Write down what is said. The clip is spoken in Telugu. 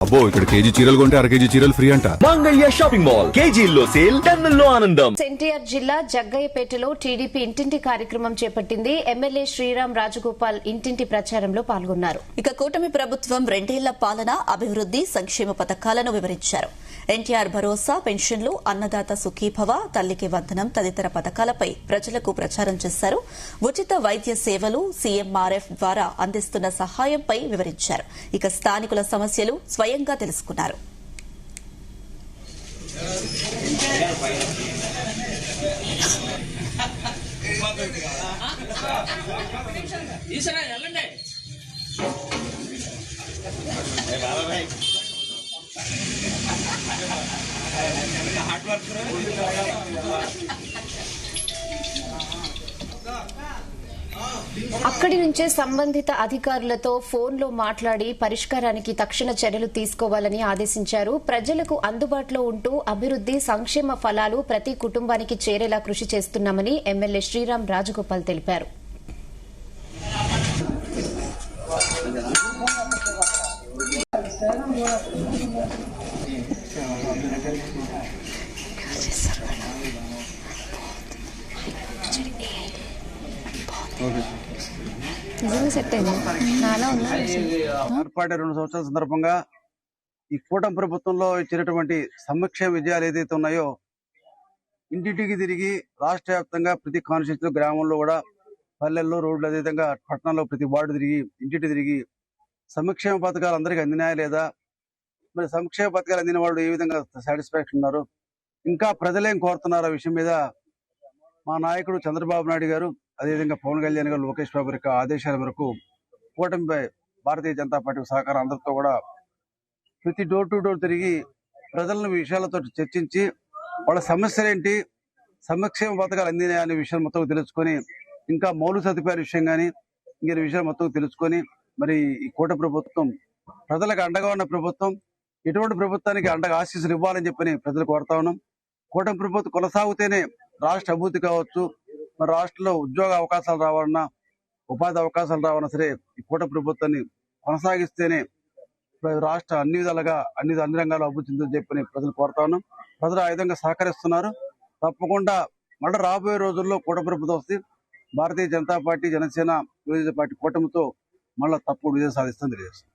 అబ్బో ఇక్కడ కేజీ చీరలు కొంటే అర కేజీ చీరలు ఫ్రీ అంట. మంగళ్య షాపింగ్ మాల్ కేజీల్లో సేల్, టన్నుల్లో ఆనందం. ఎన్టీఆర్ జిల్లా జగ్గయ్యపేటలో టీడీపీ ఇంటింటి కార్యక్రమం చేపట్టింది. ఎమ్మెల్యే శ్రీరామ్ రాజగోపాల్ ఇంటింటి ప్రచారంలో పాల్గొన్నారు. ఇక కూటమి ప్రభుత్వం 2 ఏళ్ల పాలన, అభివృద్ది, సంక్షేమ పథకాలను వివరించారు. ఎన్టీఆర్ భరోసా, పెన్షన్లు, అన్నదాత సుఖీభవ, తల్లికి వందనం తదితర పథకాలపై ప్రజలకు ప్రచారం చేశారు. ఉచిత వైద్య సేవలు, సీఎంఆర్ఎఫ్ ద్వారా అందిస్తున్న సహాయంపై వివరించారు. ఇక స్థానికుల సమస్యలు స్వయంగా తెలుసుకున్నారు. అక్కడి నుంచే సంబంధిత అధికారులతో ఫోన్లో మాట్లాడి పరిష్కారానికి తక్షణ చర్యలు తీసుకోవాలని ఆదేశించారు. ప్రజలకు అందుబాటులో ఉంటూ అభివృద్ది, సంక్షేమ ఫలాలు ప్రతి కుటుంబానికి చేరేలా కృషి చేస్తున్నామని ఎమ్మెల్యే శ్రీరామ్ రాజగోపాల్ తెలిపారు. ఏర్పాటు 2 సంవత్సరాల సందర్భంగా ఈ కూటమి ప్రభుత్వంలో ఇచ్చినటువంటి సంక్షేమ విజయాలు ఏదైతే ఉన్నాయో ఇంటింటికి తిరిగి రాష్ట్ర వ్యాప్తంగా ప్రతి కాన్స్టిట్యూన్సీ గ్రామంలో కూడా పల్లెల్లో, రోడ్లు, అదేవిధంగా పట్టణంలో ప్రతి వార్డు తిరిగి ఇంటింటి తిరిగి సంక్షేమ పథకాలు అందరికీ అందినాయా లేదా, మరి సంక్షేమ పథకాలు అందిన వాళ్ళు ఏ విధంగా సాటిస్ఫాక్షన్ ఉన్నారు, ఇంకా ప్రజలేం కోరుతున్నారు ఆ విషయం మీద మా నాయకుడు చంద్రబాబు నాయుడు గారు, అదేవిధంగా పవన్ కళ్యాణ్ గారు, లోకేష్ బాబు యొక్క ఆదేశాల మేరకు కూటమిపై భారతీయ జనతా పార్టీ సహకారం అందరితో కూడా ప్రతి డోర్ టు డోర్ తిరిగి ప్రజలను విషయాలతో చర్చించి వాళ్ళ సమస్యలేంటి, సంక్షేమ పథకాలు అందినాయా అనే విషయాలు మొత్తం తెలుసుకొని, ఇంకా మౌలిక సదుపాయాల విషయం కానీ ఇంక విషయాలు మొత్తం తెలుసుకొని, మరి ఈ కూటమి ప్రభుత్వం ప్రజలకు అండగా ఉన్న ప్రభుత్వం, ఎటువంటి ప్రభుత్వానికి అండగా ఆశీస్సులు ఇవ్వాలని చెప్పని ప్రజలు కోరుతా ఉన్నాం. కూటమి ప్రభుత్వం కొనసాగితేనే రాష్ట్ర అభివృద్ధి కావచ్చు, మరి రాష్ట్రంలో ఉద్యోగ అవకాశాలు రావాలన్నా, ఉపాధి అవకాశాలు రావాలన్నా సరే ఈ కూటమి ప్రభుత్వాన్ని కొనసాగిస్తేనే రాష్ట్ర అన్ని విధాలుగా అన్ని రంగాల్లో అభివృద్ధి చెందని చెప్పని ప్రజలు కోరుతా ఉన్నాం. ప్రజలు ఆ విధంగా సహకరిస్తున్నారు. తప్పకుండా మళ్ళీ రాబోయే రోజుల్లో కూటమి ప్రభుత్వం వస్తే భారతీయ జనతా పార్టీ, జనసేన, తెలుగుదేశం పార్టీ కూటమితో మళ్ళీ తప్పకుండా విజయం సాధిస్తుందని తెలియజేస్తుంది.